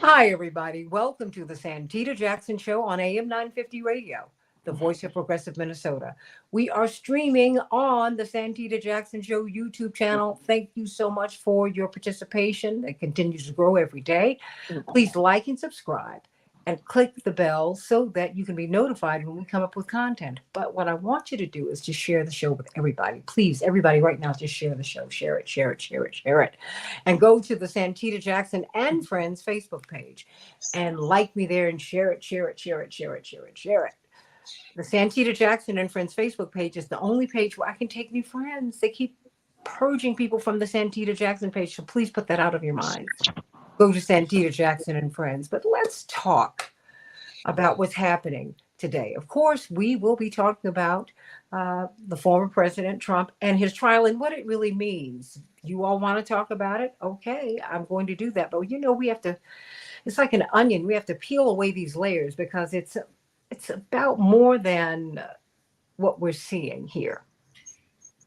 Hi, everybody. Welcome to the Santita Jackson Show on AM 950 Radio, the voice of progressive Minnesota. We are streaming on the Santita Jackson Show YouTube channel. Thank you so much for your participation. It continues to grow every day. Please like and subscribe and click the bell so that you can be notified when we come up with content. But what I want you to do is just share the show with everybody. Please, everybody right now, just share the show. Share it, share it, share it, share it. And go to the Santita Jackson and Friends Facebook page and like me there and share it, share it, share it, share it, share it, share it. The Santita Jackson and Friends Facebook page is the only page where I can take new friends. They keep purging people from the Santita Jackson page, so please put that out of your mind. Go to Santita Jackson and Friends. But let's talk about what's happening today. Of course, we will be talking about the former President Trump and his trial and what it really means. You all want to talk about it? Okay, I'm going to do that. But we have to, it's like an onion. We have to peel away these layers because it's about more than what we're seeing here.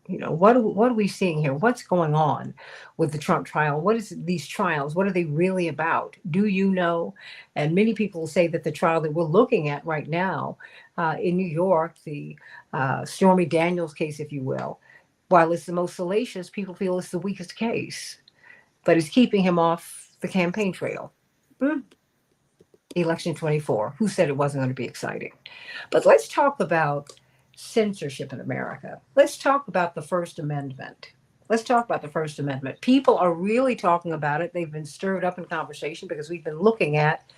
What are we seeing here? What's going on with the Trump trial? What is these trials? What are they really about? Do you know? And many people say that the trial that we're looking at right now in New York, the Stormy Daniels case, if you will, while it's the most salacious, people feel it's the weakest case, but it's keeping him off the campaign trail. Election 24. Who said it wasn't going to be exciting? But let's talk about censorship in America. Let's talk about the First Amendment. Let's talk about the First Amendment. People are really talking about it. They've been stirred up in conversation because we've been looking at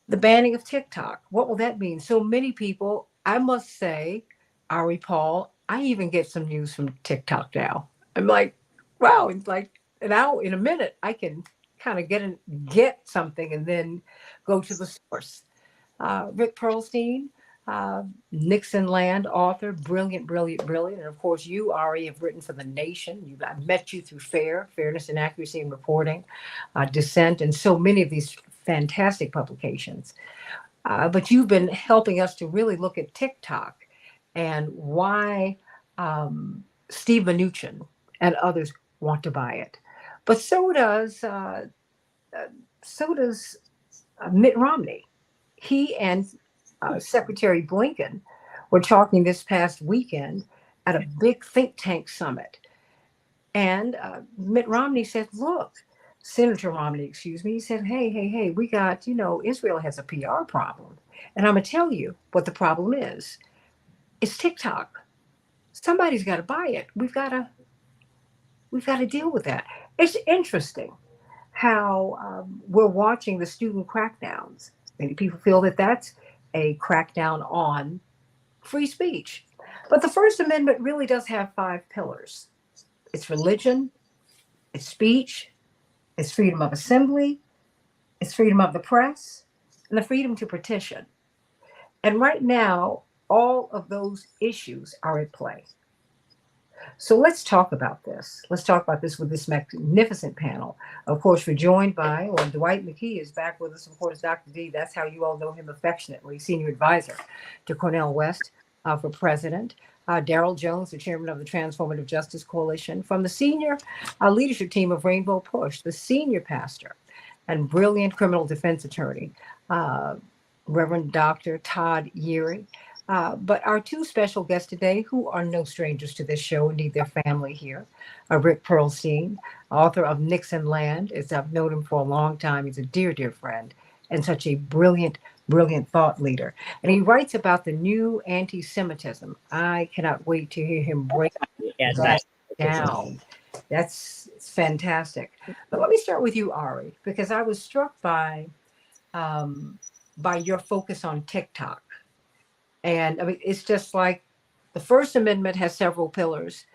the banning of TikTok. What will that mean? So many people, I must say, Ari Paul, I even get some news from TikTok now. I'm like, wow, it's like an hour, in a minute, I can kind of get something and then go to the source. Rick Perlstein, Nixon Land author, brilliant. And of course, you, Ari, have written for The Nation. I met you through Fairness and Accuracy in Reporting, Dissent, and so many of these fantastic publications. But you've been helping us to really look at TikTok and why Steve Mnuchin and others want to buy it. But so does Mitt Romney. He and Secretary Blinken were talking this past weekend at a big think tank summit. And Mitt Romney said, look, Senator Romney, excuse me, he said, hey, we got, Israel has a PR problem. And I'm going to tell you what the problem is. It's TikTok. Somebody's got to buy it. We've got to deal with that. It's interesting how we're watching the student crackdowns. Many people feel that that's a crackdown on free speech. But the First Amendment really does have 5 pillars. It's religion, it's speech, it's freedom of assembly, it's freedom of the press, and the freedom to petition. And right now, all of those issues are at play. So let's talk about this. Let's talk about this with this magnificent panel. Of course, we're joined by, Dwight McKee is back with us. Of course, Dr. D, that's how you all know him affectionately, senior advisor to Cornel West for president. Daryl Jones, the chairman of the Transformative Justice Coalition. From the senior leadership team of Rainbow Push, the senior pastor and brilliant criminal defense attorney, Reverend Dr. Todd Yeary. But our 2 special guests today, who are no strangers to this show and need their family here, are Rick Perlstein, author of Nixon Land. As I've known him for a long time, he's a dear, dear friend and such a brilliant thought leader. And he writes about the new anti-Semitism. I cannot wait to hear him break that down. That's fantastic. But let me start with you, Ari, because I was struck by your focus on TikTok. And I mean, it's just like the First Amendment has several pillars,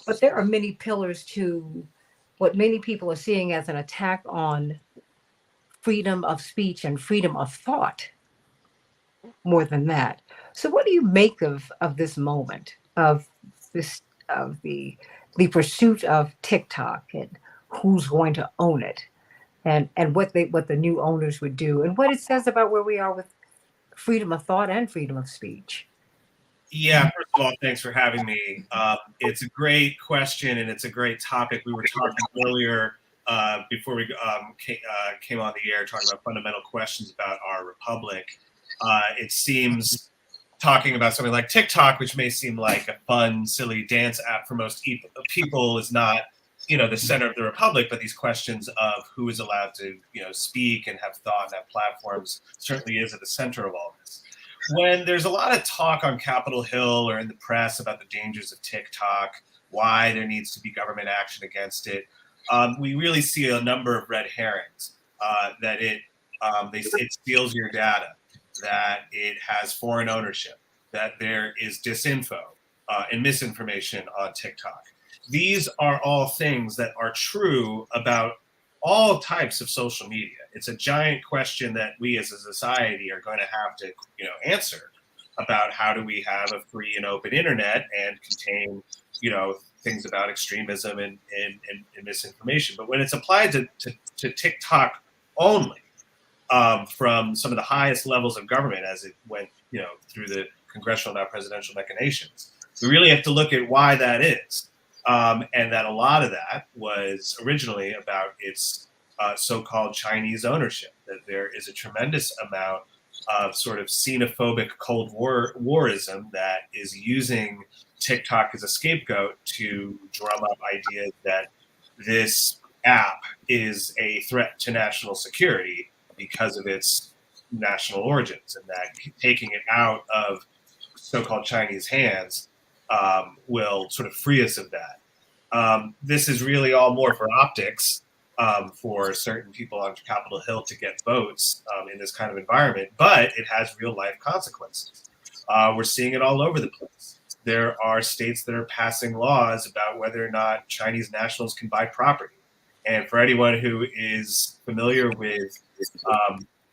but there are many pillars to what many people are seeing as an attack on freedom of speech and freedom of thought more than that. So what do you make of this moment of the pursuit of TikTok and who's going to own it and what the new owners would do and what it says about where we are with freedom of thought and freedom of speech? Yeah, first of all, thanks for having me. It's a great question and it's a great topic. We were talking earlier before we came on the air talking about fundamental questions about our republic. It seems talking about something like TikTok, which may seem like a fun, silly dance app for most people, is not, the center of the republic. But these questions of who is allowed to, speak and have thought and have platforms certainly is at the center of all this. When there's a lot of talk on Capitol Hill or in the press about the dangers of TikTok, why there needs to be government action against it, we really see a number of red herrings. That it steals your data, that it has foreign ownership, that there is disinfo and misinformation on TikTok. These are all things that are true about all types of social media. It's a giant question that we as a society are going to have to, answer about how do we have a free and open internet and contain, things about extremism and misinformation. But when it's applied to TikTok only, from some of the highest levels of government as it went, through the congressional, now presidential machinations, we really have to look at why that is. And that a lot of that was originally about its so-called Chinese ownership, that there is a tremendous amount of sort of xenophobic Cold Warism that is using TikTok as a scapegoat to drum up ideas that this app is a threat to national security because of its national origins, and that taking it out of so-called Chinese hands will sort of free us of that. This is really all more for optics for certain people on Capitol Hill to get votes in this kind of environment, but it has real life consequences. We're seeing it all over the place. There are states that are passing laws about whether or not Chinese nationals can buy property. And for anyone who is familiar with,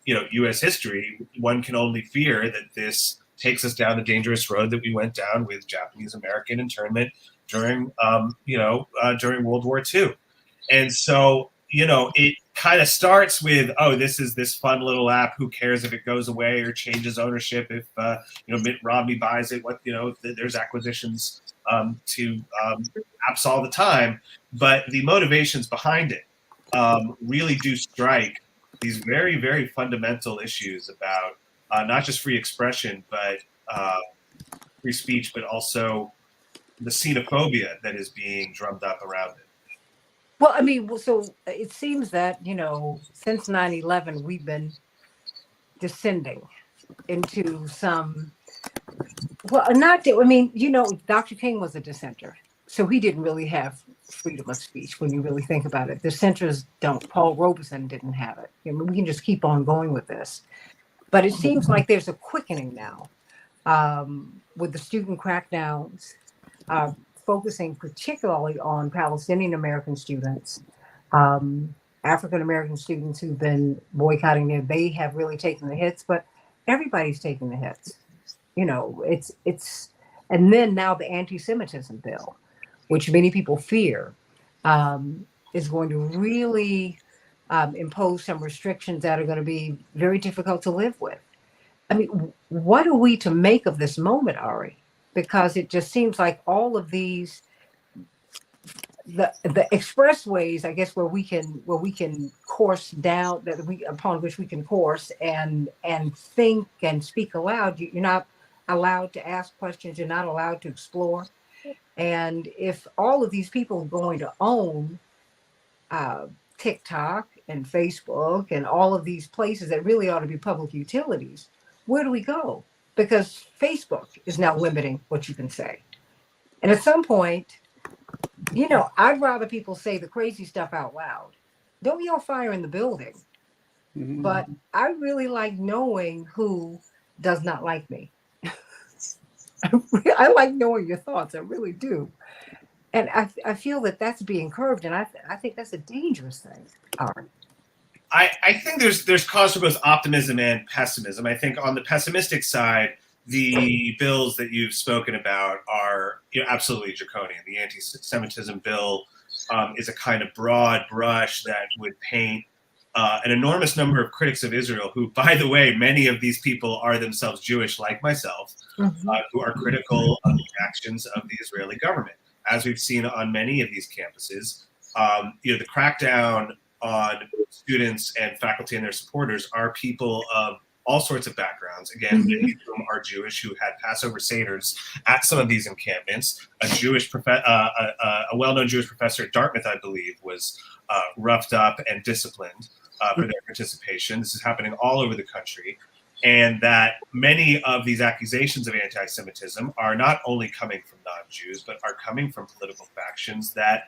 U.S. history, one can only fear that this takes us down the dangerous road that we went down with Japanese American internment during World War II. And so, it kind of starts with, this is this fun little app. Who cares if it goes away or changes ownership? If, Mitt Romney buys it, there's acquisitions to apps all the time. But the motivations behind it really do strike these very, very fundamental issues about not just free expression, but free speech, but also the xenophobia that is being drummed up around it. Well, I mean, so it seems that, since 9/11, we've been descending into some, Dr. King was a dissenter. So he didn't really have freedom of speech when you really think about it. Dissenters don't. Paul Robeson didn't have it. We can just keep on going with this. But it seems like there's a quickening now with the student crackdowns, focusing particularly on Palestinian American students, African American students who've been boycotting there. They have really taken the hits, but everybody's taking the hits. And then now the anti-Semitism bill, which many people fear, is going to really impose some restrictions that are going to be very difficult to live with. I mean, what are we to make of this moment, Ari? Because it just seems like all of these, the expressways, I guess, where we can course down, upon which we can course and think and speak aloud. You're not allowed to ask questions. You're not allowed to explore. And if all of these people are going to own TikTok and Facebook and all of these places that really ought to be public utilities, where do we go? Because Facebook is now limiting what you can say. And at some point, I'd rather people say the crazy stuff out loud. Don't yell fire in the building. Mm-hmm. But I really like knowing who does not like me. I like knowing your thoughts. I really do. And I feel that that's being curbed. And I think that's a dangerous thing, Aaron. I think there's cause for both optimism and pessimism. I think on the pessimistic side, the bills that you've spoken about are absolutely draconian. The anti-Semitism bill is a kind of broad brush that would paint an enormous number of critics of Israel, who, by the way, many of these people are themselves Jewish, like myself, who are critical of the actions of the Israeli government. As we've seen on many of these campuses, The crackdown on students and faculty and their supporters are people of all sorts of backgrounds. Again, many of whom are Jewish, who had Passover Seders at some of these encampments. A well-known Jewish professor at Dartmouth, I believe, was roughed up and disciplined for their participation. This is happening all over the country. And that many of these accusations of anti-Semitism are not only coming from non-Jews, but are coming from political factions that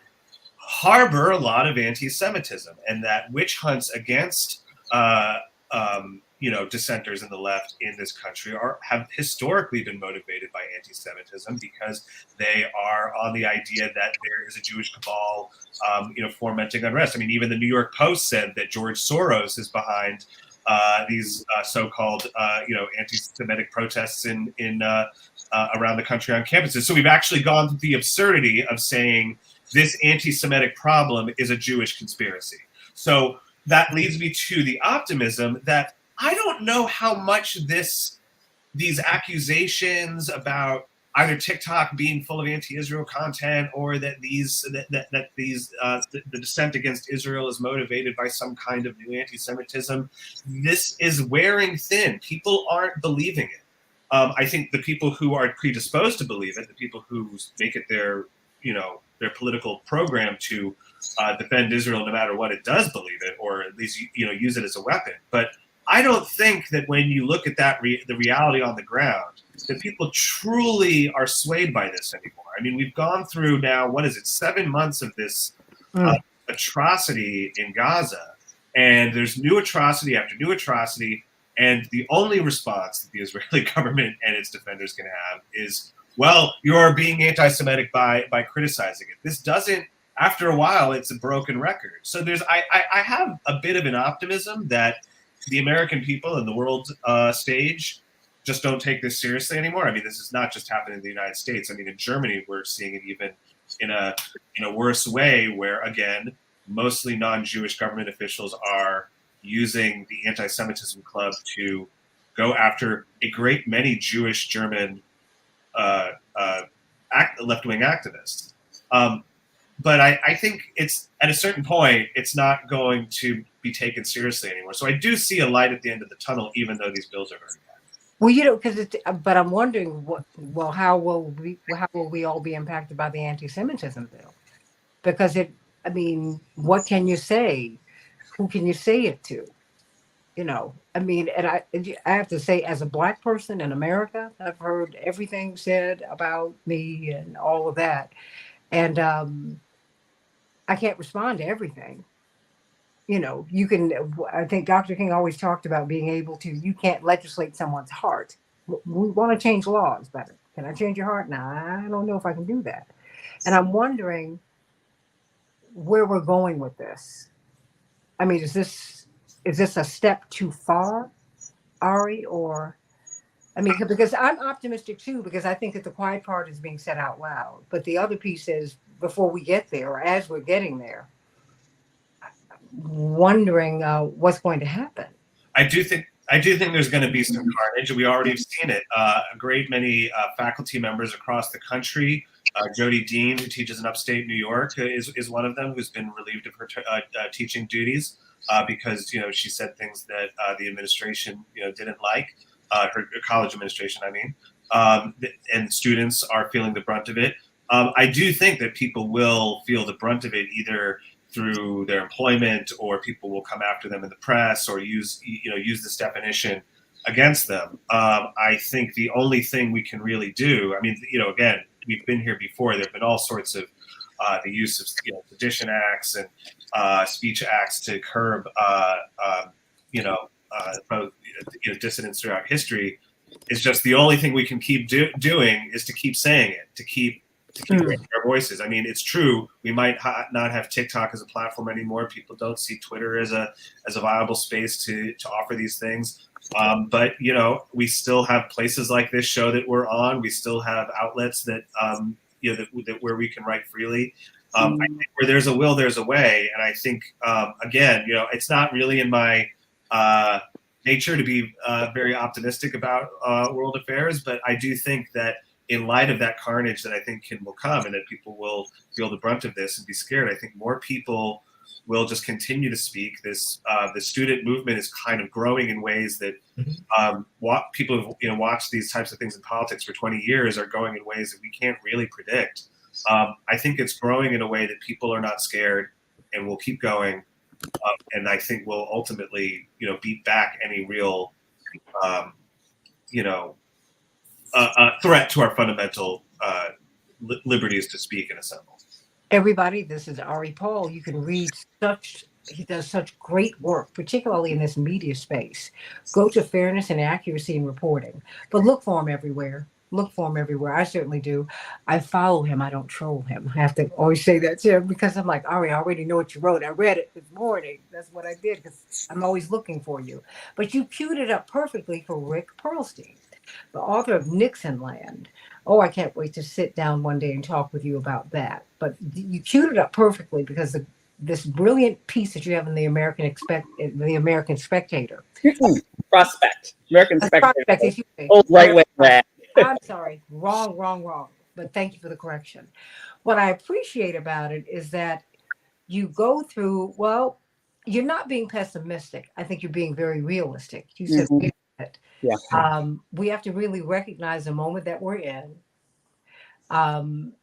harbor a lot of anti-Semitism, and that witch hunts against dissenters in the left in this country have historically been motivated by anti-Semitism, because they are on the idea that there is a Jewish cabal, fomenting unrest. I mean, even the New York Post said that George Soros is behind these so-called, anti-Semitic protests in around the country on campuses. So we've actually gone to the absurdity of saying this anti-Semitic problem is a Jewish conspiracy. So that leads me to the optimism that I don't know how much these accusations about either TikTok being full of anti-Israel content, or that the dissent against Israel is motivated by some kind of new anti-Semitism. This is wearing thin. People aren't believing it. I think the people who are predisposed to believe it, the people who make it their political program to defend Israel no matter what it does believe it, or at least use it as a weapon. But I don't think that when you look at that the reality on the ground, that people truly are swayed by this anymore. I mean, we've gone through now, 7 months of this atrocity in Gaza, and there's new atrocity after new atrocity, and the only response that the Israeli government and its defenders can have is, well, you're being anti-Semitic by criticizing it. This doesn't, after a while, it's a broken record. So I have a bit of an optimism that the American people and the world stage just don't take this seriously anymore. I mean, this is not just happening in the United States. I mean, in Germany, we're seeing it even in a worse way, where, again, mostly non-Jewish government officials are using the anti-Semitism club to go after a great many Jewish German left-wing activists. But I think it's, at a certain point, it's not going to be taken seriously anymore. So I do see a light at the end of the tunnel, even though these bills are very bad. Well, but I'm wondering how will we all be impacted by the anti-Semitism bill? Because what can you say? Who can you say it to? And I have to say, as a Black person in America, I've heard everything said about me and all of that. And I can't respond to everything. I think Dr. King always talked about being able to, you can't legislate someone's heart. We want to change laws better. Can I change your heart? Nah, I don't know if I can do that. And I'm wondering where we're going with this. I mean, is this a step too far, Ari? Or, because I'm optimistic too, because I think that the quiet part is being said out loud. But the other piece is, before we get there, or as we're getting there, wondering what's going to happen. I do think there's going to be some carnage. We already have seen it. A great many faculty members across the country. Jody Dean, who teaches in upstate New York, is one of them, who's been relieved of her teaching duties because she said things that the administration didn't like, her college administration, I mean, and students are feeling the brunt of it. I do think that people will feel the brunt of it, either through their employment, or people will come after them in the press, or use this definition against them. I think the only thing we can really do, again, we've been here before. There've been all sorts of the use of sedition acts and speech acts to curb both dissidents throughout history. It's just the only thing we can keep doing is to keep saying it, to keep raising our voices. I mean, it's true. We might not have TikTok as a platform anymore. People don't see Twitter as a viable space to offer these things. But we still have places like this show that we're on. We still have outlets that that where we can write freely. I think where there's a will, there's a way. And I think again, it's not really in my nature to be very optimistic about world affairs, but I do think that in light of that carnage that I think will come, and that people will feel the brunt of this and be scared, I think more people will just continue to speak. The student movement is kind of growing in ways that people who watched these types of things in politics for 20 years are going in ways that we can't really predict. I think it's growing in a way that people are not scared and will keep going, and I think will ultimately beat back any real threat to our fundamental liberties to speak and assemble. Everybody, this is Ari Paul. You can read he does such great work, particularly in this media space. Go to Fairness and Accuracy in Reporting, but look for him everywhere. Look for him everywhere. I certainly do. I follow him. I don't troll him. I have to always say that to him because I'm like, Ari, I already know what you wrote. I read it this morning. That's what I did because I'm always looking for you. But you queued it up perfectly for Rick Perlstein, the author of Nixonland. Oh, I can't wait to sit down one day and talk with you about that. But you queued it up perfectly because this brilliant piece that you have in the American Spectator. Prospect. American Spectator. Prospect, old right way rag. I'm sorry. Wrong. But thank you for the correction. What I appreciate about it is that you go through, well, you're not being pessimistic. I think you're being very realistic. You said we have to really recognize the moment that we're in,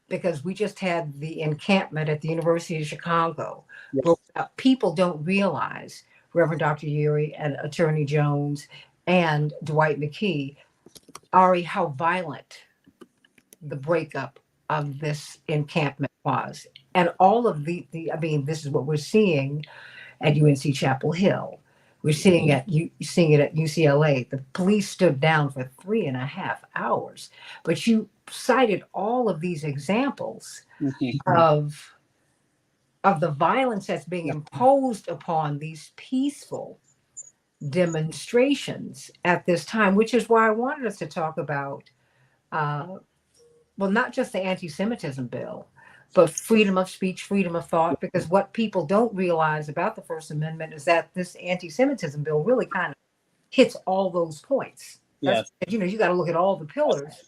because we just had the encampment at the University of Chicago. Yes. Where people don't realize, Reverend Dr. Urey and Attorney Jones and Dwight McKee, Ari, how violent the breakup of this encampment was. And all of this is what we're seeing at UNC Chapel Hill. We're seeing it at UCLA. The police stood down for 3.5 hours. But you cited all of these examples of the violence that's being imposed upon these peaceful demonstrations at this time, which is why I wanted us to talk about, not just the anti-Semitism bill, but freedom of speech, freedom of thought, because what people don't realize about the First Amendment is that this anti-Semitism bill really kind of hits all those points. Yes. You got to look at all the pillars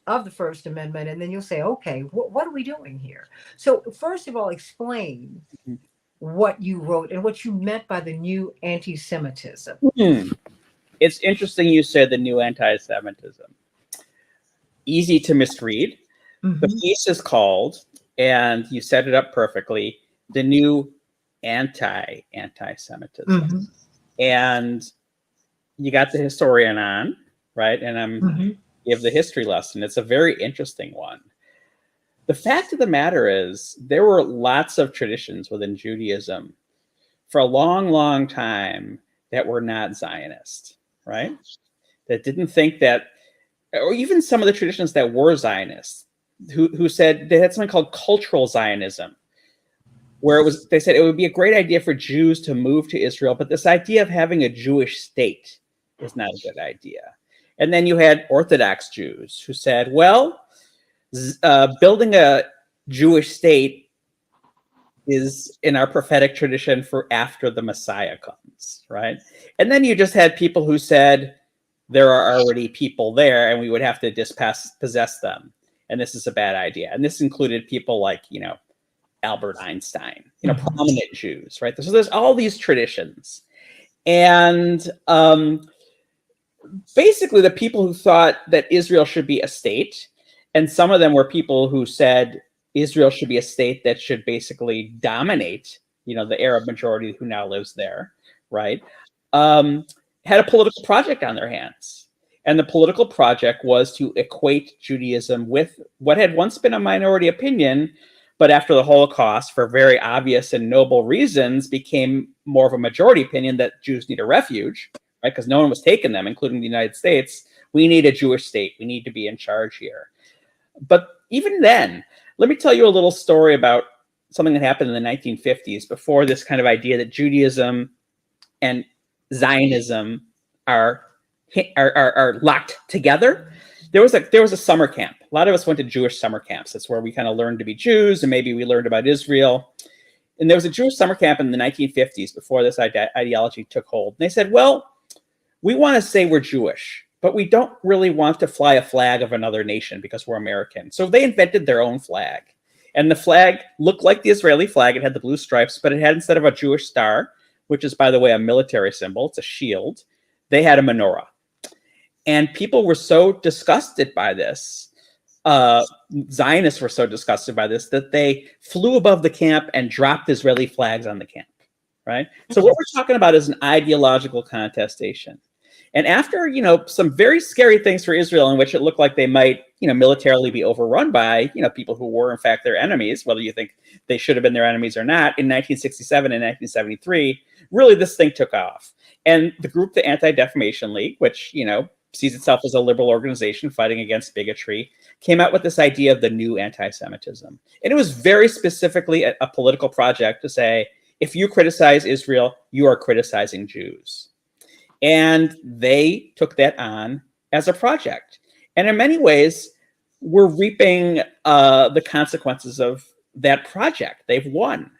of the First Amendment, and then you'll say, okay, what are we doing here? So first of all, explain what you wrote and what you meant by the new anti-Semitism. It's interesting you said the new anti-Semitism. Easy to misread. The piece is called, and you set it up perfectly, the new anti-Semitism. And you got the historian on, right? And I'm give the history lesson. It's a very interesting one. The fact of the matter is there were lots of traditions within Judaism for a long, long time that were not Zionist, right? That didn't think that, or even some of the traditions that were Zionists, who said they had something called cultural Zionism, where they said it would be a great idea for Jews to move to Israel, but this idea of having a Jewish state is not a good idea. And then you had Orthodox Jews who said, well, building a Jewish state is in our prophetic tradition for after the Messiah comes, right? And then you just had people who said there are already people there and we would have to dispossess them. And this is a bad idea. And this included people like, Albert Einstein, prominent Jews, right? So there's all these traditions. And basically the people who thought that Israel should be a state, and some of them were people who said Israel should be a state that should basically dominate, the Arab majority who now lives there, right? Had a political project on their hands. And the political project was to equate Judaism with what had once been a minority opinion, but after the Holocaust, for very obvious and noble reasons, became more of a majority opinion that Jews need a refuge, right? Because no one was taking them, including the United States. We need a Jewish state. We need to be in charge here. But even then, let me tell you a little story about something that happened in the 1950s before this kind of idea that Judaism and Zionism are locked together. There was a summer camp. A lot of us went to Jewish summer camps. That's where we kind of learned to be Jews, and maybe we learned about Israel. And there was a Jewish summer camp in the 1950s before this ideology took hold. And they said, well, we want to say we're Jewish, but we don't really want to fly a flag of another nation because we're American. So they invented their own flag. And the flag looked like the Israeli flag. It had the blue stripes, but it had, instead of a Jewish star, which is, by the way, a military symbol, it's a shield, they had a menorah. And people were so disgusted by this, Zionists were so disgusted by this, that they flew above the camp and dropped Israeli flags on the camp, right? So what we're talking about is an ideological contestation. And after, you know, some very scary things for Israel, in which it looked like they might, you know, militarily be overrun by, you know, people who were in fact their enemies, whether you think they should have been their enemies or not, in 1967 and 1973, really this thing took off. And the group, the Anti-Defamation League, which, you know, sees itself as a liberal organization fighting against bigotry, came out with this idea of the new anti-Semitism. And it was very specifically a political project to say, if you criticize Israel, you are criticizing Jews. And they took that on as a project. And in many ways, we're reaping the consequences of that project. They've won.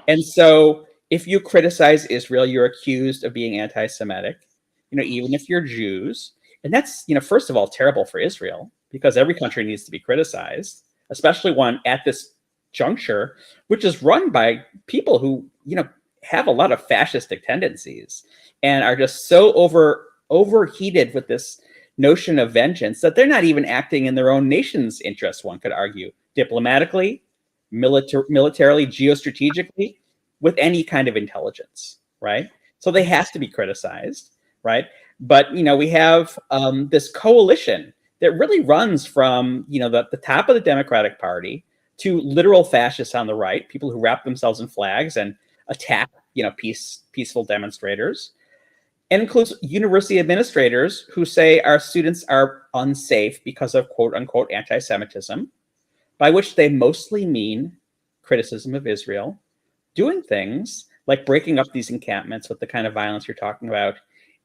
And so if you criticize Israel, you're accused of being anti-Semitic, you know, even if you're Jews. And that's, you know, first of all, terrible for Israel, because every country needs to be criticized, especially one at this juncture, which is run by people who, you know, have a lot of fascistic tendencies and are just so overheated with this notion of vengeance that they're not even acting in their own nation's interest, one could argue, diplomatically, militarily, geostrategically, with any kind of intelligence, right? So they have to be criticized, right? But, you know, we have this coalition that really runs from, you know, the top of the Democratic Party to literal fascists on the right, people who wrap themselves in flags and attack, you know, peaceful demonstrators, and includes university administrators who say our students are unsafe because of quote unquote anti-Semitism, by which they mostly mean criticism of Israel, doing things like breaking up these encampments with the kind of violence you're talking about,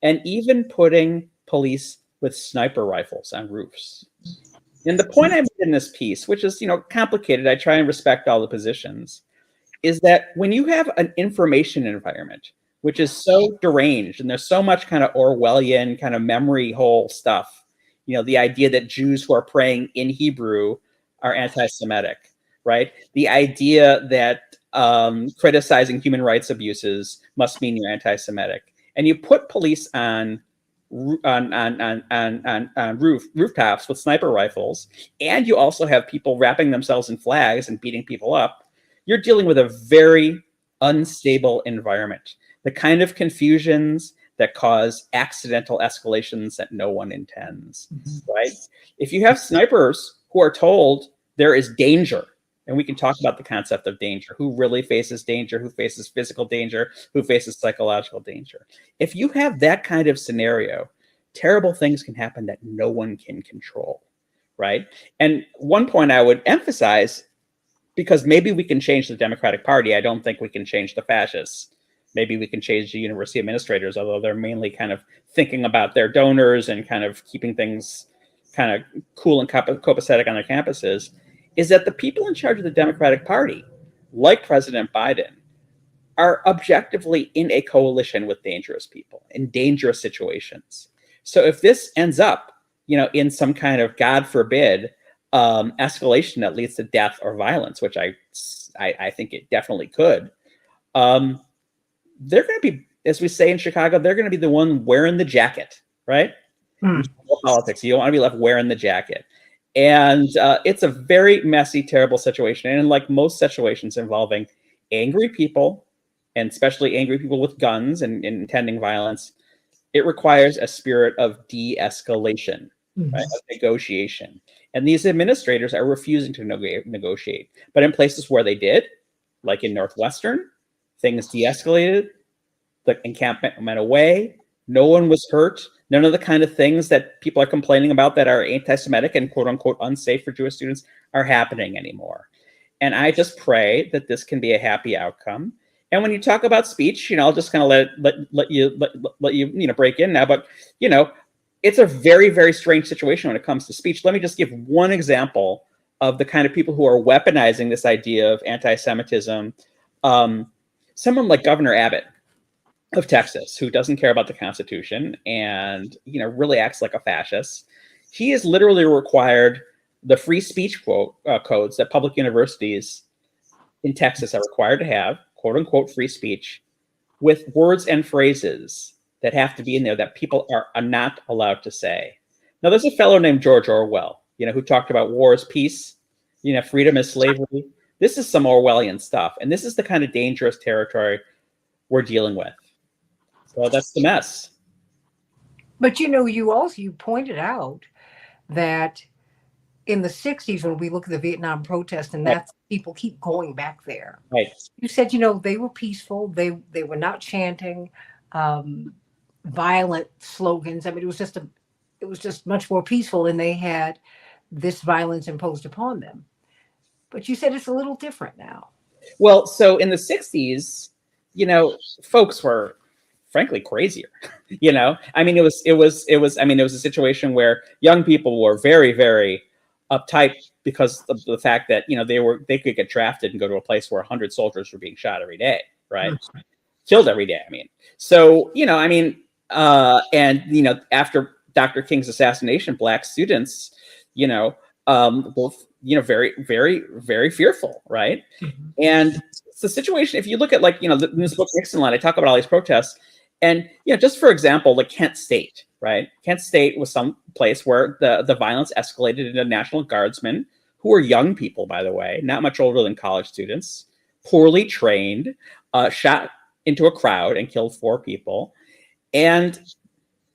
and even putting police with sniper rifles on roofs. And the point I made in this piece, which is, you know, complicated, I try and respect all the positions, is that when you have an information environment, which is so deranged, and there's so much kind of Orwellian kind of memory hole stuff, you know, the idea that Jews who are praying in Hebrew are anti-Semitic, right? The idea that criticizing human rights abuses must mean you're anti-Semitic. And you put police on rooftops with sniper rifles, and you also have people wrapping themselves in flags and beating people up, you're dealing with a very unstable environment. The kind of confusions that cause accidental escalations that no one intends, right? If you have snipers who are told there is danger, and we can talk about the concept of danger, who really faces danger, who faces physical danger, who faces psychological danger. If you have that kind of scenario, terrible things can happen that no one can control, right? And one point I would emphasize, because maybe we can change the Democratic Party, I don't think we can change the fascists. Maybe we can change the university administrators, although they're mainly kind of thinking about their donors and kind of keeping things kind of cool and copacetic on their campuses, is that the people in charge of the Democratic Party, like President Biden, are objectively in a coalition with dangerous people in dangerous situations. So if this ends up, you know, in some kind of, God forbid, escalation that leads to death or violence, which I think it definitely could, they're going to be, as we say in Chicago, they're going to be the one wearing the jacket, right? Politics. You don't want to be left wearing the jacket. And it's a very messy, terrible situation. And like most situations involving angry people, and especially angry people with guns and intending violence, it requires a spirit of de-escalation, right, of negotiation. And these administrators are refusing to negotiate. But in places where they did, like in Northwestern, things de-escalated, the encampment went away, no one was hurt, none of the kind of things that people are complaining about that are anti-Semitic and quote unquote unsafe for Jewish students are happening anymore. And I just pray that this can be a happy outcome. And when you talk about speech, you know, I'll just kind of let you break in now, but you know, it's a very, very strange situation when it comes to speech. Let me just give one example of the kind of people who are weaponizing this idea of anti-Semitism. Someone like Governor Abbott. of Texas, who doesn't care about the Constitution and, really acts like a fascist. He has literally required the free speech codes that public universities in Texas are required to have, quote unquote, free speech, with words and phrases that have to be in there that people are not allowed to say. Now, there's a fellow named George Orwell, who talked about war is peace, freedom is slavery. This is some Orwellian stuff. And this is the kind of dangerous territory we're dealing with. So that's the mess. But you pointed out that in the 60s, when we look at the Vietnam protests, and that's people keep going back there. Right. You said, they were peaceful. They were not chanting violent slogans. I mean, it was just much more peaceful, and they had this violence imposed upon them. But you said it's a little different now. Well, so in the 60s, folks were frankly crazier. I mean, it was a situation where young people were very, very uptight because of the fact that, they could get drafted and go to a place where 100 soldiers were being shot every day, right? Mm-hmm. Killed every day. I mean, so, after Dr. King's assassination, Black students, both, very, very, very fearful, right? Mm-hmm. And it's the situation, if you look at this book, Nixon Line, I talk about all these protests, and, just for example, like Kent State, right? Kent State was some place where the violence escalated into National Guardsmen, who were young people, by the way, not much older than college students, poorly trained, shot into a crowd and killed 4 people. And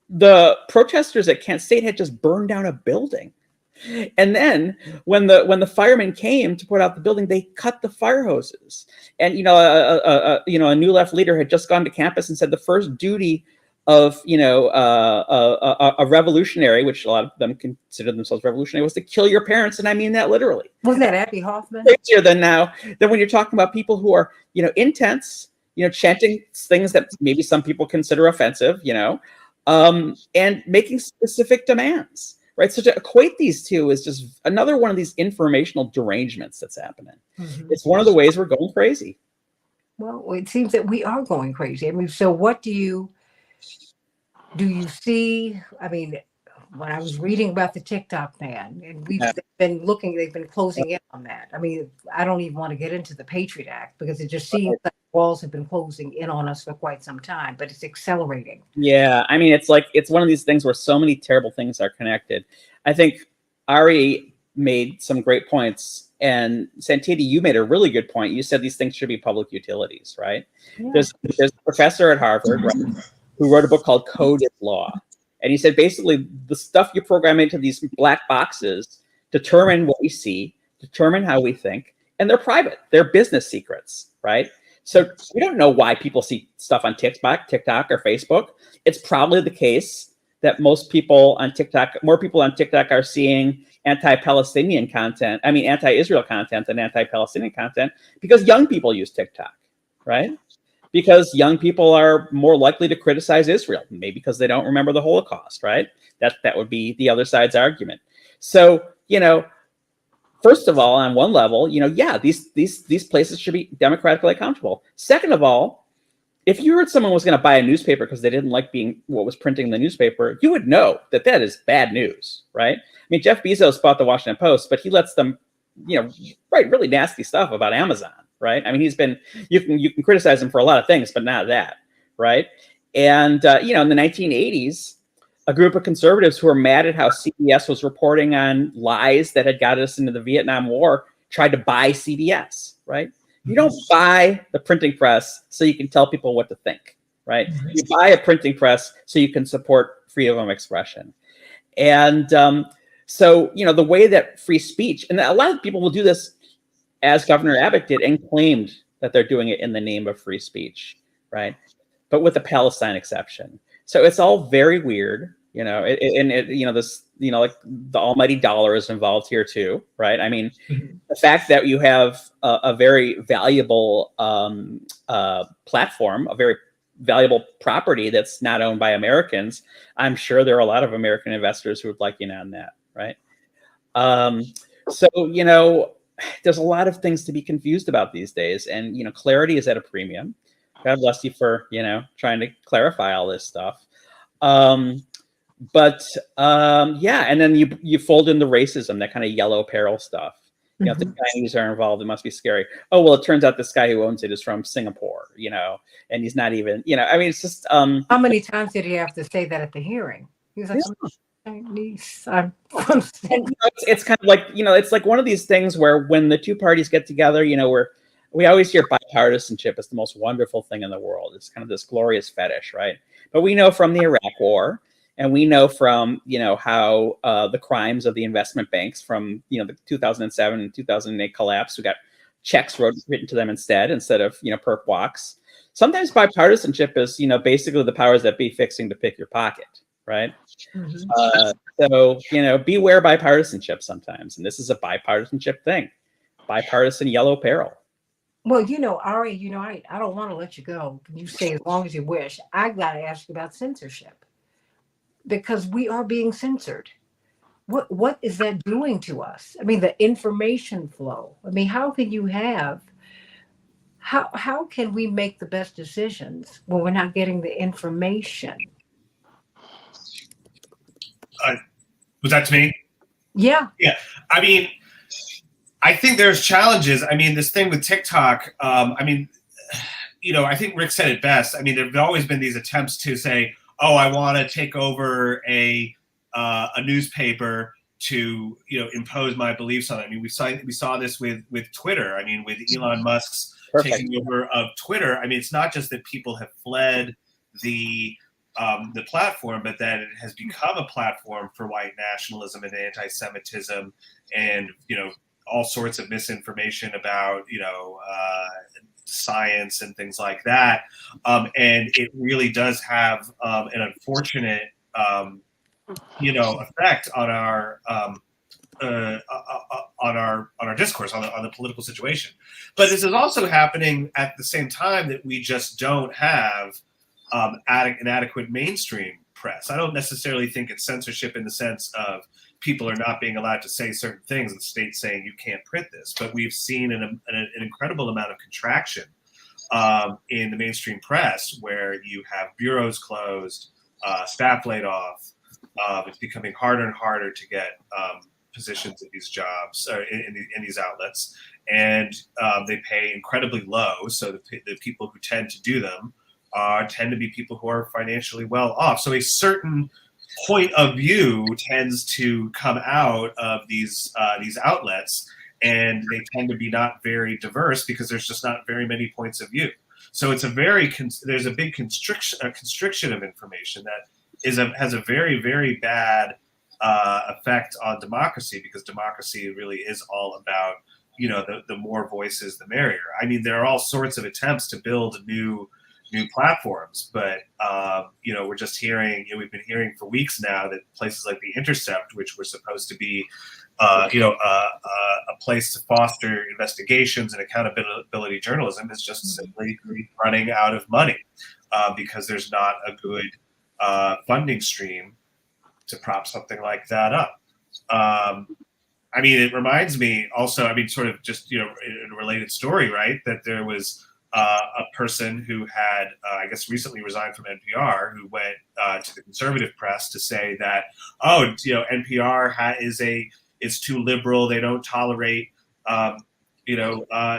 the protesters at Kent State had just burned down a building. And then when the firemen came to put out the building, they cut the fire hoses. And a New Left leader had just gone to campus and said the first duty of a revolutionary, which a lot of them consider themselves revolutionary, was to kill your parents, and I mean that literally. Wasn't that Abby Hoffman? Crazier than when you're talking about people who are intense, chanting things that maybe some people consider offensive, and making specific demands. Right. So to equate these two is just another one of these informational derangements that's happening. Mm-hmm. It's one of the ways we're going crazy. Well, it seems that we are going crazy. I mean, so what do you see? I mean, when I was reading about the TikTok ban, and they've been closing in on that. I mean, I don't even want to get into the Patriot Act because it just seems like walls have been closing in on us for quite some time, but it's accelerating. Yeah, I mean, it's one of these things where so many terrible things are connected. I think Ari made some great points, and Santita, you made a really good point. You said these things should be public utilities, right? Yeah. There's a professor at Harvard, right, who wrote a book called Code is Law. And he said, basically, the stuff you program into these black boxes determine what we see, determine how we think, and they're private. They're business secrets, right? So we don't know why people see stuff on TikTok or Facebook. It's probably the case that more people on TikTok are seeing anti-Palestinian content, anti-Israel content than anti-Palestinian content, because young people use TikTok, right? Because young people are more likely to criticize Israel, maybe because they don't remember the Holocaust, right? That would be the other side's argument. So, first of all, on one level, these places should be democratically accountable. Second of all, if you heard someone was going to buy a newspaper because they didn't like what was printing in the newspaper, you would know that is bad news, right? I mean, Jeff Bezos bought the Washington Post, but he lets them, write really nasty stuff about Amazon. Right. I mean, you can criticize him for a lot of things, but not that. Right. And, in the 1980s, a group of conservatives who were mad at how CBS was reporting on lies that had got us into the Vietnam War tried to buy CBS. Right. You don't buy the printing press so you can tell people what to think. Right. You buy a printing press so you can support freedom of expression. And so, the way that free speech, and a lot of people will do this, as Governor Abbott did, and claimed that they're doing it in the name of free speech, right? But with the Palestine exception. So it's all very weird, like the almighty dollar is involved here too, right? I mean, the fact that you have a very valuable platform, a very valuable property that's not owned by Americans, I'm sure there are a lot of American investors who would like in on that, right? There's a lot of things to be confused about these days, and clarity is at a premium. God bless you for, trying to clarify all this stuff. Yeah, and then you fold in the racism, that kind of yellow peril stuff. If the Chinese are involved, it must be scary. Oh, well, it turns out this guy who owns it is from Singapore, and he's not even, I mean, it's just. How many times did he have to say that at the hearing? He was like, Chinese, I'm from Singapore. It's kind of like, it's like one of these things where when the two parties get together, we always hear bipartisanship is the most wonderful thing in the world. It's kind of this glorious fetish, right? But we know from the Iraq War, and we know from, how the crimes of the investment banks from, the 2007 and 2008 collapse, who got checks written to them instead of, perp walks. Sometimes bipartisanship is, basically the powers that be fixing to pick your pocket, right? So, beware bipartisanship sometimes. And this is a bipartisanship thing. Bipartisan yellow peril. Well, Ari, I don't want to let you go. You stay as long as you wish. I got to ask you about censorship, because we are being censored. What is that doing to us? I mean, the information flow. I mean, how can we make the best decisions when we're not getting the information? Was that to me? Yeah. Yeah. I mean, I think there's challenges. I mean, this thing with TikTok, I think Rick said it best. I mean, there have always been these attempts to say, oh, I want to take over a newspaper to, impose my beliefs on it. I mean, we saw this with Twitter. I mean, with Elon Musk's taking over of Twitter. I mean, it's not just that people have fled the platform, but that it has become a platform for white nationalism and anti-Semitism, and all sorts of misinformation about science and things like that. And it really does have an unfortunate effect on our discourse on the political situation. But this is also happening at the same time that we just don't have an adequate mainstream press. I don't necessarily think it's censorship in the sense of people are not being allowed to say certain things, and the state saying you can't print this. But we've seen an incredible amount of contraction in the mainstream press, where you have bureaus closed, staff laid off. It's becoming harder and harder to get positions at these jobs or in these outlets, and they pay incredibly low. So the people who tend to do them tend to be people who are financially well off. So a certain point of view tends to come out of these outlets, and they tend to be not very diverse because there's just not very many points of view. So it's there's a big constriction of information that has a very, very bad effect on democracy, because democracy really is all about the more voices the merrier. I mean, there are all sorts of attempts to build new platforms, but we're just hearing, we've been hearing for weeks now that places like The Intercept, which were supposed to be a place to foster investigations and accountability journalism, is just simply running out of money because there's not a good funding stream to prop something like that up. I mean, it reminds me also, I mean, sort of just, in a related story, right, that there was a person who had, I guess, recently resigned from NPR, who went to the conservative press to say that, NPR is too liberal. They don't tolerate,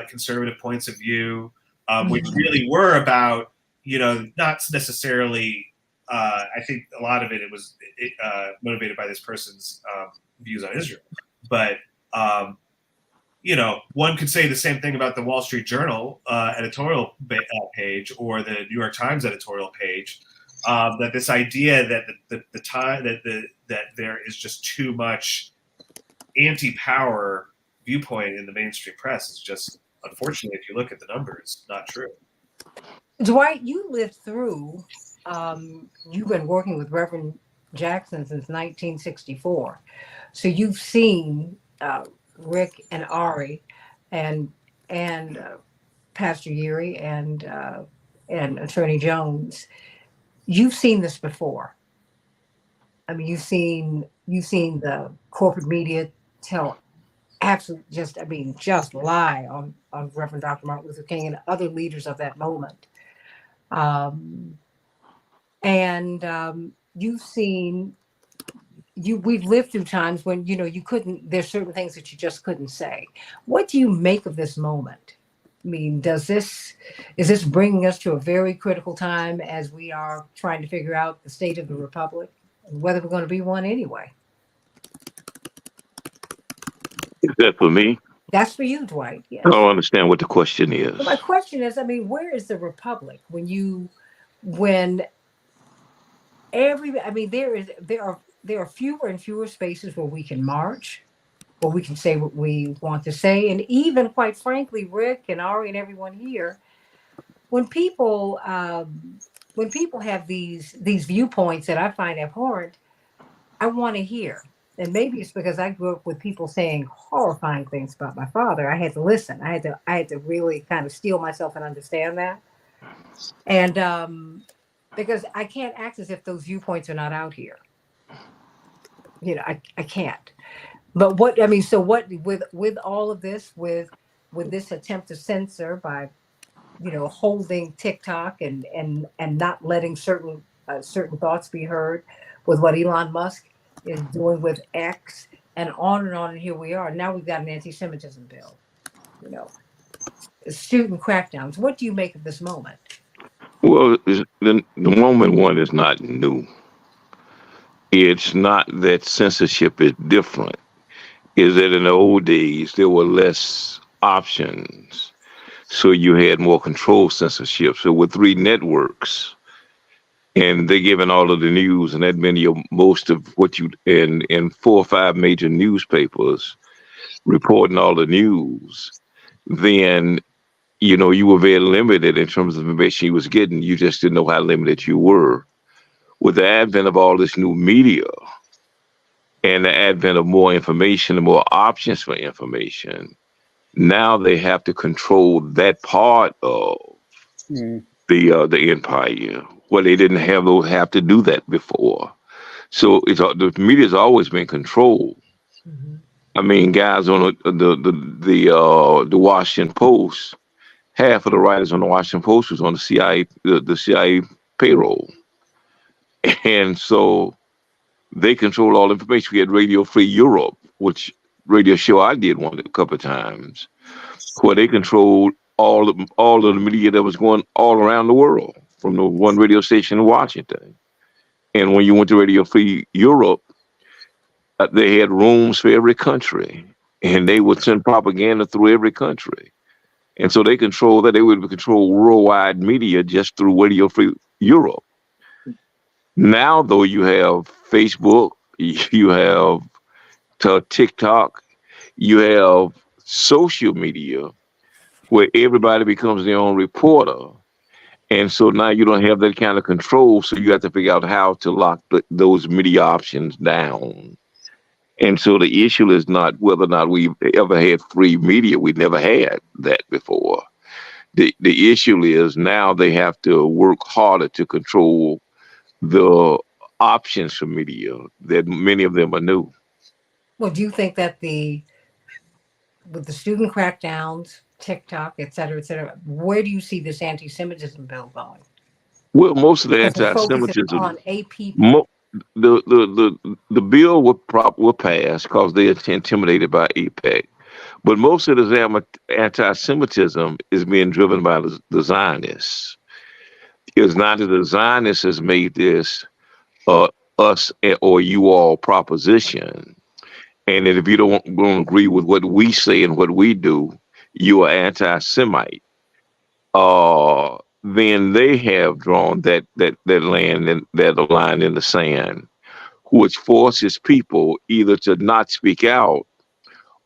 conservative points of view, which really were about, not necessarily. I think a lot of it was motivated by this person's views on Israel, but. One could say the same thing about the Wall Street Journal editorial page or the New York Times editorial page. That this idea that that there is just too much anti-power viewpoint in the mainstream press is just, unfortunately, if you look at the numbers, not true. Dwight, you lived through. You've been working with Reverend Jackson since 1964, so you've seen. Rick and Ari and Pastor Yeary and Attorney Jones, you've seen this before. I mean, you've seen the corporate media tell just lie on Reverend Dr. Martin Luther King and other leaders of that moment. Um, and you've seen we've lived through times when you couldn't. There's certain things that you just couldn't say. What do you make of this moment? I mean, is this bringing us to a very critical time as we are trying to figure out the state of the republic and whether we're going to be one anyway? Is that for me? That's for you, Dwight. I Yes. don't understand what the question But my is. question is, I mean, where is the republic when I mean, there are fewer and fewer spaces where we can march, where we can say what we want to say, and even quite frankly, Rick and Ari and everyone here, when people have these viewpoints that I find abhorrent, I want to hear. And maybe it's because I grew up with people saying horrifying things about my father. I had to listen. I had to really kind of steel myself and understand that. And because I can't act as if those viewpoints are not out here. I can't. But what I mean, so what with all of this, with this attempt to censor by holding TikTok and not letting certain thoughts be heard, with what Elon Musk is doing with X, and on, and here we are. Now we've got an anti-Semitism bill, you know, student crackdowns. What do you make of this moment? Well, the moment one is not new. It's not that censorship is different. Is that in the old days there were less options, so you had more controlled censorship. So with three networks, and they're giving all of the news, and that many of most of what you in 4 or 5 major newspapers reporting all the news, then you were very limited in terms of information you was getting. You just didn't know how limited you were. With the advent of all this new media and the advent of more information and more options for information, now they have to control that part of Mm. the empire where they didn't have to do that before. So the media's always been controlled. Mm-hmm. I mean, guys on the Washington Post, half of the writers on the Washington Post was on the CIA, the CIA payroll, and so they control all information. We had Radio Free Europe, which radio show I did one a couple of times, where they controlled all of the media that was going all around the world from the one radio station in Washington. And when you went to Radio Free Europe, they had rooms for every country, and they would send propaganda through every country. And so they control that. They would control worldwide media just through Radio Free Europe. Now, though, you have Facebook, you have TikTok, you have social media where everybody becomes their own reporter. And so now you don't have that kind of control. So you have to figure out how to lock those media options down. And so the issue is not whether or not we've ever had free media. We never had that before. The issue is now they have to work harder to control the options for media, that many of them are new. Well, do you think that with the student crackdowns, TikTok, et cetera, where do you see this anti-Semitism bill going? Well, most of the Because it focuses anti-Semitism, on a people. mo- the bill will pass because they're intimidated by APEC. But most of the anti-Semitism is being driven by the Zionists. It's not that the Zionists has made this uh, us or you all proposition, and that if you don't agree with what we say and what we do, you are anti-Semite. Then they have drawn that land and that line in the sand, which forces people either to not speak out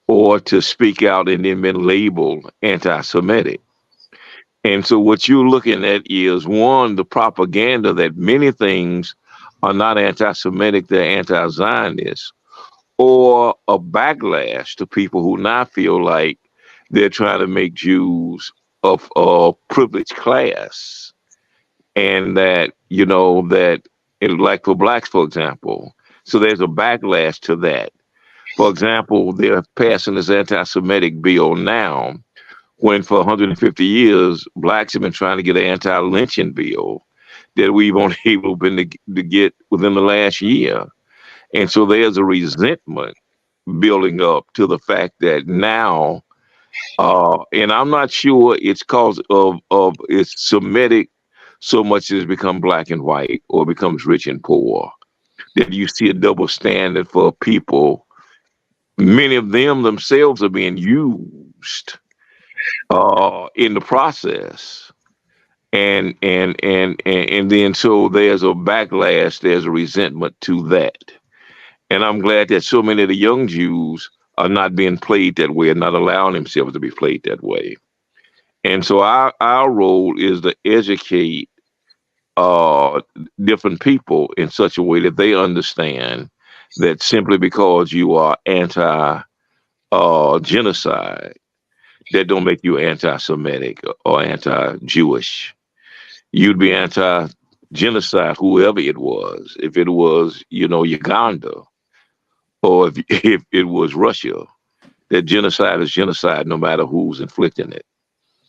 or to speak out and then been labeled anti-Semitic. And so what you're looking at is one, the propaganda that many things are not anti-Semitic, they're anti-Zionist, or a backlash to people who now feel like they're trying to make Jews of a privileged class. And that, like for blacks, for example. So there's a backlash to that. For example, they're passing this anti-Semitic bill now, when for 150 years, blacks have been trying to get an anti-lynching bill that we've only able been to get within the last year. And so there's a resentment building up to the fact that now, and I'm not sure it's cause of it's Semitic so much as become black and white or becomes rich and poor, that you see a double standard for people. Many of them themselves are being used in the process. And then so there's a backlash, there's a resentment to that. And I'm glad that so many of the young Jews are not being played that way and not allowing themselves to be played that way. And so our role is to educate uh, different people in such a way that they understand that simply because you are anti genocide, that don't make you anti-Semitic or anti-Jewish. You'd be anti-genocide, whoever it was. If it was, Uganda, or if it was Russia, that genocide is genocide, no matter who's inflicting it.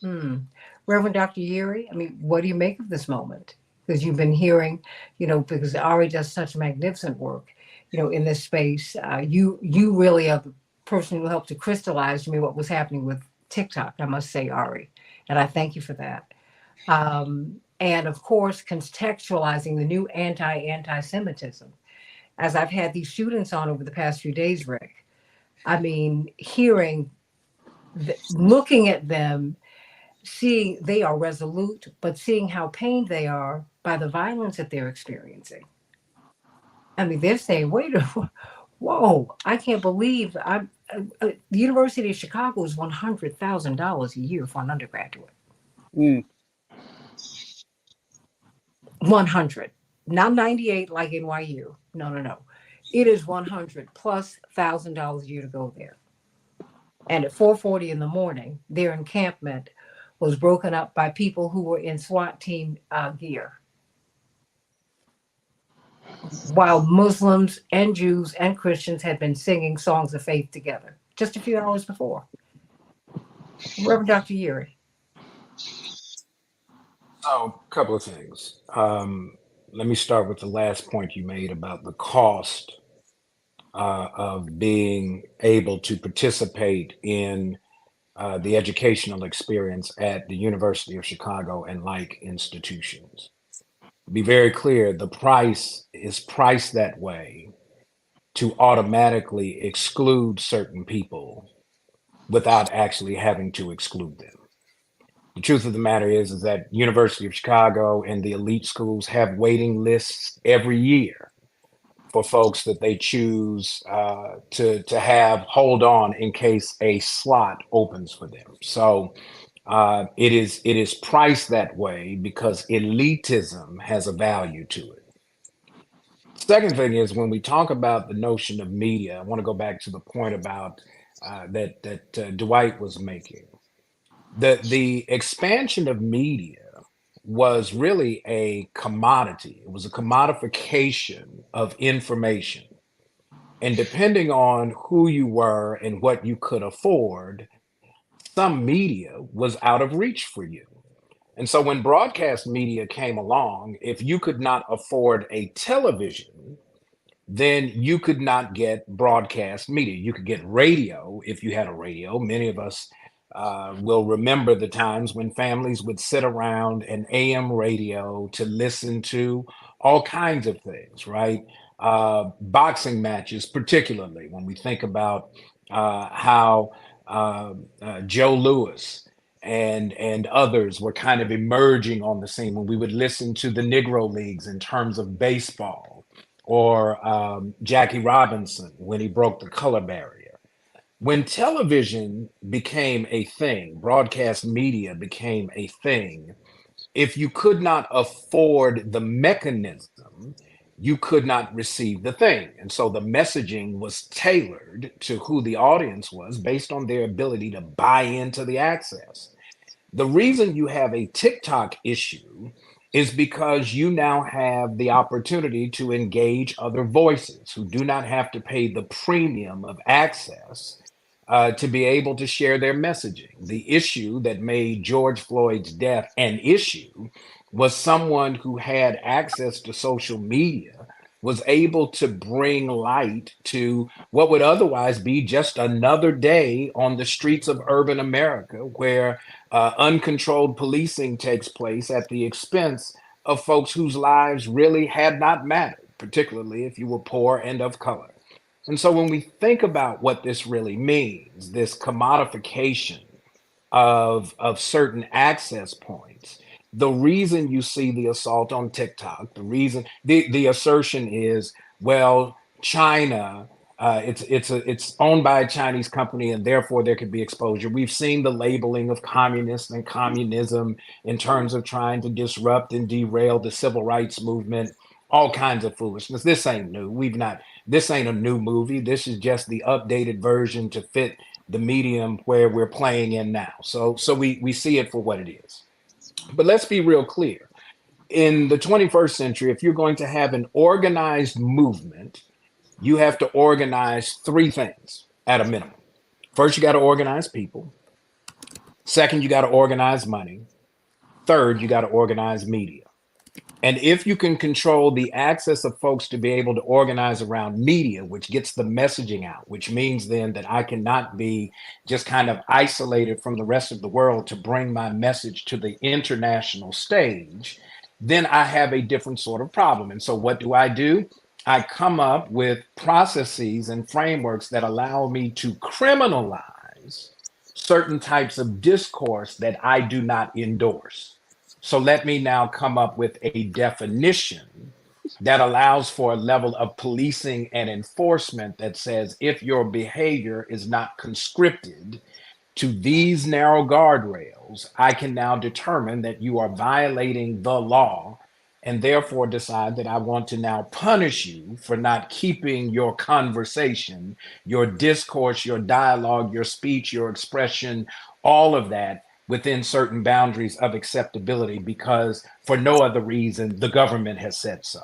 Hmm. Reverend Dr. Yeri, I mean, what do you make of this moment? Because you've been hearing, because Ari does such magnificent work, in this space. You really are the person who helped to crystallize to me what was happening with TikTok, I must say, Ari. And I thank you for that. And of course, contextualizing the new anti-Semitism. As I've had these students on over the past few days, Rick, I mean, looking at them, seeing they are resolute, but seeing how pained they are by the violence that they're experiencing. I mean, they're saying, wait, whoa, I can't believe the University of Chicago is $100,000 a year for an undergraduate. Mm. 100, not 98 like NYU. No. It is 100 plus $1,000 a year to go there. And at 4:40 in the morning, their encampment was broken up by people who were in SWAT team gear, while Muslims and Jews and Christians had been singing songs of faith together just a few hours before. Reverend Dr. Yuri. So, a couple of things. Let me start with the last point you made about the cost of being able to participate in the educational experience at the University of Chicago and like institutions. Be very clear, the price is priced that way to automatically exclude certain people without actually having to exclude them. The truth of the matter is that University of Chicago and the elite schools have waiting lists every year for folks that they choose to have hold on in case a slot opens for them. So it is priced that way because elitism has a value to it. Second thing is when we talk about the notion of media, I want to go back to the point about that Dwight was making. The expansion of media was really a commodity. It was a commodification of information. And depending on who you were and what you could afford, some media was out of reach for you. And so when broadcast media came along, if you could not afford a television, then you could not get broadcast media. You could get radio if you had a radio. Many of us will remember the times when families would sit around an AM radio to listen to all kinds of things, right? Boxing matches, particularly when we think about how Joe Louis and others were kind of emerging on the scene, when we would listen to the Negro Leagues in terms of baseball, or Jackie Robinson when he broke the color barrier. When television became a thing, broadcast media became a thing, if you could not afford the mechanism, you could not receive the thing. And so the messaging was tailored to who the audience was based on their ability to buy into the access. The reason you have a TikTok issue is because you now have the opportunity to engage other voices who do not have to pay the premium of access to be able to share their messaging. The issue that made George Floyd's death an issue was someone who had access to social media was able to bring light to what would otherwise be just another day on the streets of urban America, where uncontrolled policing takes place at the expense of folks whose lives really had not mattered, particularly if you were poor and of color. And so when we think about what this really means, this commodification of certain access points, the reason you see the assault on TikTok, the assertion is, well, China, it's owned by a Chinese company, and therefore there could be exposure. We've seen the labeling of communists and communism in terms of trying to disrupt and derail the civil rights movement, all kinds of foolishness. This ain't new. This ain't a new movie. This is just the updated version to fit the medium where we're playing in now. So we see it for what it is. But let's be real clear. In the 21st century, if you're going to have an organized movement, you have to organize three things at a minimum. First, you got to organize people. Second, you got to organize money. Third, you got to organize media. And if you can control the access of folks to be able to organize around media, which gets the messaging out, which means then that I cannot be just kind of isolated from the rest of the world to bring my message to the international stage, then I have a different sort of problem. And so what do? I come up with processes and frameworks that allow me to criminalize certain types of discourse that I do not endorse. So let me now come up with a definition that allows for a level of policing and enforcement that says if your behavior is not conscripted to these narrow guardrails, I can now determine that you are violating the law and therefore decide that I want to now punish you for not keeping your conversation, your discourse, your dialogue, your speech, your expression, all of that within certain boundaries of acceptability, because for no other reason, the government has said so.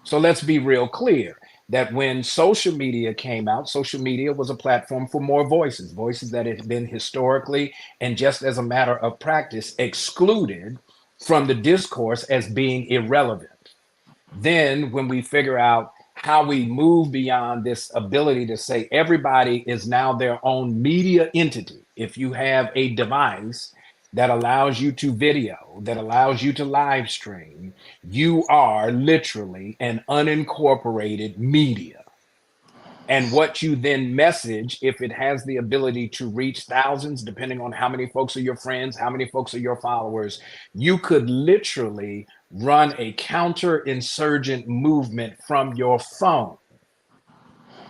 So let's be real clear that when social media came out, social media was a platform for more voices that had been historically and just as a matter of practice excluded from the discourse as being irrelevant. Then when we figure out how we move beyond this ability to say everybody is now their own media entity. If you have a device that allows you to video, that allows you to live stream, you are literally an unincorporated media. And what you then message, if it has the ability to reach thousands, depending on how many folks are your friends, how many folks are your followers, you could literally run a counterinsurgent movement from your phone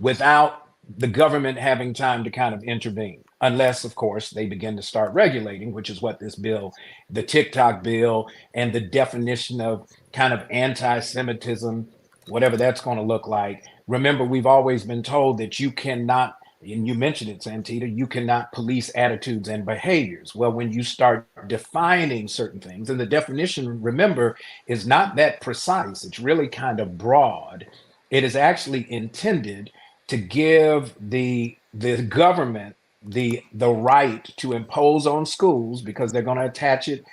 without the government having time to kind of intervene. Unless, of course, they begin to start regulating, which is what this bill, the TikTok bill, and the definition of kind of anti-Semitism, whatever that's going to look like. Remember, we've always been told that you cannot, and you mentioned it, Santita, you cannot police attitudes and behaviors. Well, when you start defining certain things, and the definition, remember, is not that precise, it's really kind of broad. It is actually intended to give the government the right to impose on schools, because they're going to attach it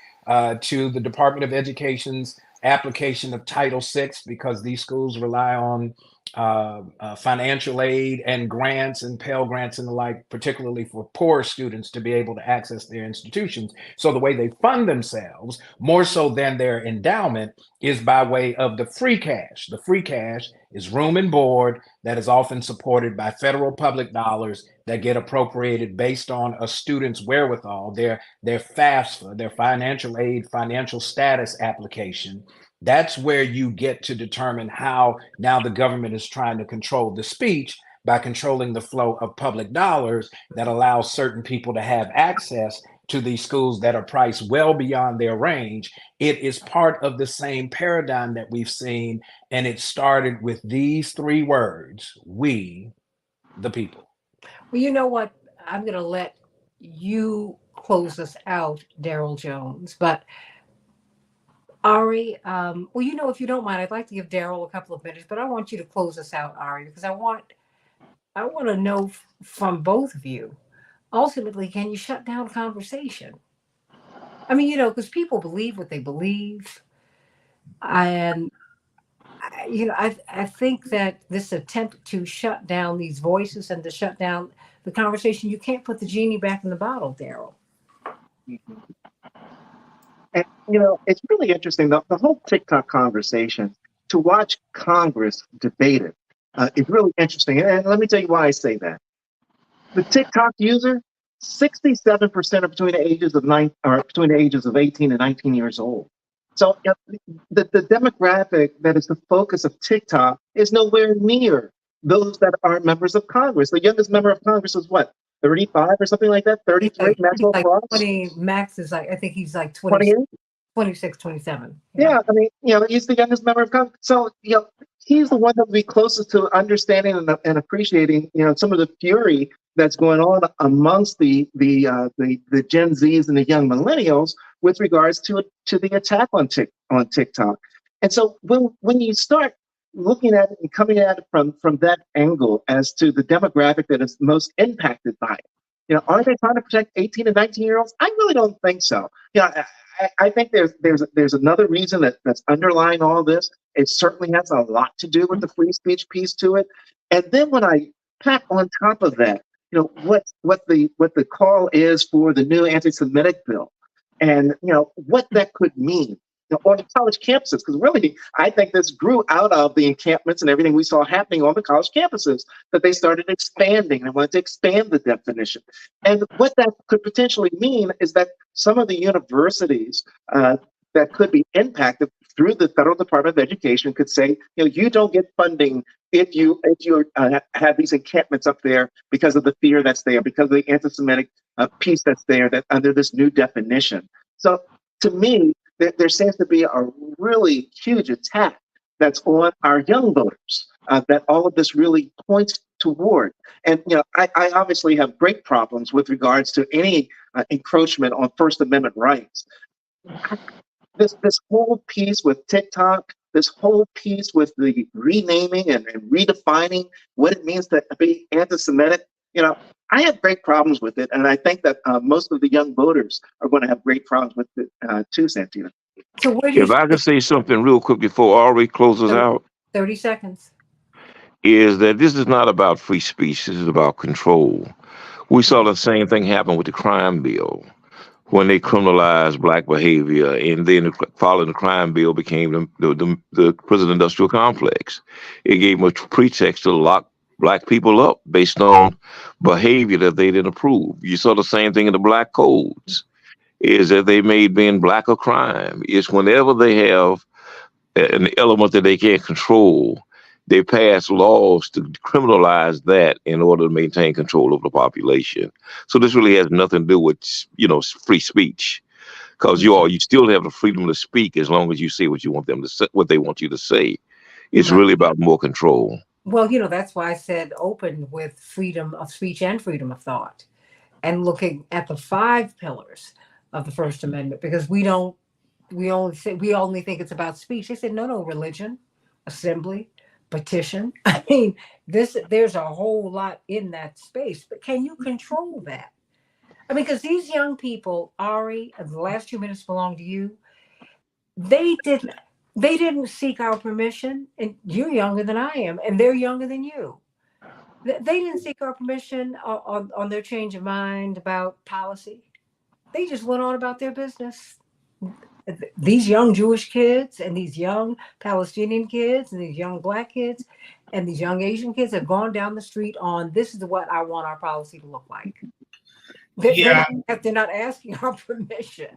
to the Department of Education's application of Title VI, because these schools rely on financial aid and grants and Pell Grants and the like, particularly for poor students to be able to access their institutions. So the way they fund themselves, more so than their endowment, is by way of the free cash. The free cash is room and board that is often supported by federal public dollars that get appropriated based on a student's wherewithal, their FAFSA, their financial aid, financial status application. That's where you get to determine how now the government is trying to control the speech by controlling the flow of public dollars that allows certain people to have access to these schools that are priced well beyond their range. It is part of the same paradigm that we've seen, and it started with these three words: we, the people. Well, you know what? I'm going to let you close us out, Daryl Jones. But Ari, well, if you don't mind, I'd like to give Daryl a couple of minutes, but I want you to close us out, Ari, because I want to know from both of you, ultimately, can you shut down conversation? I mean, because people believe what they believe, and I think that this attempt to shut down these voices and to shut down the conversation, you can't put the genie back in the bottle, Daryl. Mhm. And it's really interesting. The whole TikTok conversation, to watch Congress debate it, is really interesting. And let me tell you why I say that. The TikTok user, 67% are between the ages of 18 and 19 years old. So the demographic that is the focus of TikTok is nowhere near those that are members of Congress. The youngest member of Congress is what, 35 or something like that? He's 33, he's Maxwell like Cross, 20, Max is like, I think he's like 28. 26, 27. Yeah. Yeah, I mean, he's the youngest member of Congress. So, he's the one that would be closest to understanding and appreciating, some of the fury that's going on amongst the Gen Zs and the young millennials with regards to the attack on TikTok. And so when you start looking at it and coming at it from that angle as to the demographic that is most impacted by it, are they trying to protect 18 and 19-year-olds? I really don't think so. I think there's another reason that's underlying all this. It certainly has a lot to do with the free speech piece to it. And then when I pack on top of that, what the call is for the new anti-Semitic bill, and what that could mean on the college campuses, because really I think this grew out of the encampments and everything we saw happening on the college campuses, that they started expanding. They wanted to expand the definition. And what that could potentially mean is that some of the universities that could be impacted through the federal Department of Education could say, you don't get funding if you have these encampments up there because of the fear that's there, because of the anti-Semitic piece that's there, that under this new definition. So to me, there seems to be a really huge attack that's on our young voters that all of this really points toward. And I obviously have great problems with regards to any encroachment on First Amendment rights. This whole piece with TikTok, this whole piece with the renaming and redefining what it means to be anti-Semitic, I have great problems with it, and I think that most of the young voters are going to have great problems with it too, Santita. So where do you If I could say something real quick before Ari closes so out, 30 seconds? is that this is not about free speech. This is about control. We saw the same thing happen with the crime bill when they criminalized black behavior, and then following the crime bill became the prison industrial complex. It gave them a pretext to lock black people up based on behavior that they didn't approve. You saw the same thing in the black codes, is that they made being black a crime. It's whenever they have an element that they can't control, they pass laws to criminalize that in order to maintain control of the population. So this really has nothing to do with free speech, because you still have the freedom to speak as long as you say what you want them to say, what they want you to say. It's Right. really about more control. Well, that's why I said open with freedom of speech and freedom of thought, and looking at the five pillars of the First Amendment, because we only think it's about speech. They said no, religion, assembly, petition. I mean, there's a whole lot in that space, but can you control that? I mean, because these young people, Ari, the last 2 minutes belong to you. They didn't. They didn't seek our permission, and you're younger than I am, and they're younger than you. They didn't seek our permission on their change of mind about policy. They just went on about their business. These young Jewish kids and these young Palestinian kids and these young black kids and these young Asian kids have gone down the street on, this is what I want our policy to look like. Yeah. They're not asking our permission.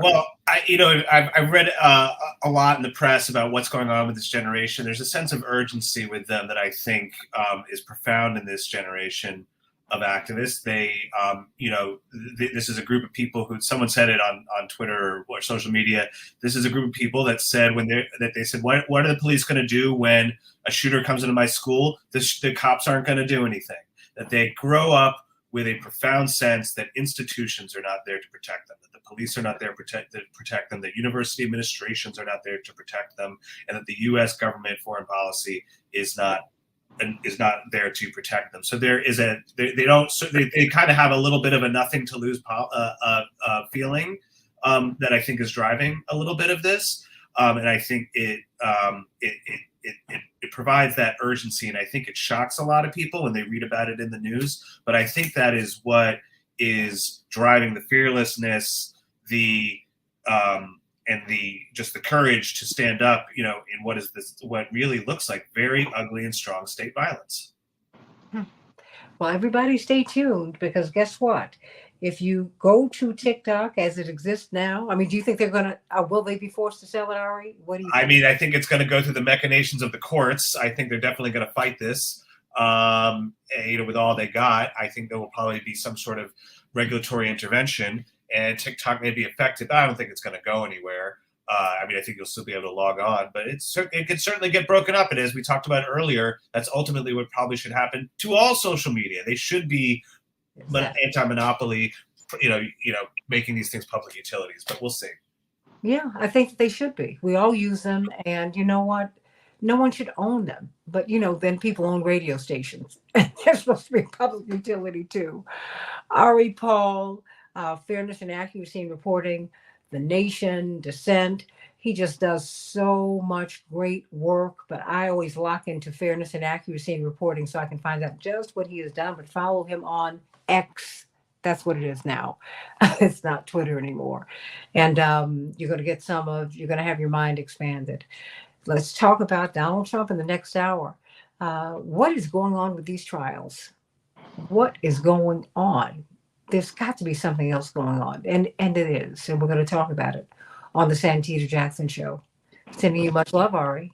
Well, I've read a lot in the press about what's going on with this generation. There's a sense of urgency with them that I think is profound in this generation of activists. They, this is a group of people who, someone said it on Twitter or social media. This is a group of people that said they said, what are the police going to do when a shooter comes into my school? The cops aren't going to do anything. That they grow up with a profound sense that institutions are not there to protect them, that the police are not there to protect them, that university administrations are not there to protect them, and that the U.S. government foreign policy is not is not there to protect them. So there is they kind of have a little bit of a nothing to lose feeling that I think is driving a little bit of this, and I think it provides that urgency, and I think it shocks a lot of people when they read about it in the news. But I think that is what is driving the fearlessness, and just the courage to stand up, in what really looks like very ugly and strong state violence. Well, everybody stay tuned, because guess what? If you go to TikTok as it exists now, I mean, do you think they're going to, will they be forced to sell it, Ari? What do you think? I mean, I think it's going to go through the machinations of the courts. I think they're definitely going to fight this, with all they got. I think there will probably be some sort of regulatory intervention, and TikTok may be affected. I don't think it's going to go anywhere. I mean, I think you'll still be able to log on, but it can certainly get broken up. And as we talked about earlier, that's ultimately what probably should happen to all social media. They should be anti-monopoly, making these things public utilities, but we'll see. Yeah, I think they should be. We all use them, and you know what? No one should own them. But, then people own radio stations. They're supposed to be public utility too. Ari Paul, Fairness and Accuracy in Reporting, The Nation, Dissent. He just does so much great work, but I always lock into Fairness and Accuracy in Reporting so I can find out just what he has done. But follow him on X. That's what it is now. It's not Twitter anymore. And you're going to get you're going to have your mind expanded. Let's talk about Donald Trump in the next hour. What is going on with these trials? What is going on? There's got to be something else going on. And it is. And we're going to talk about it on the Santita Jackson Show. Sending you much love, Ari.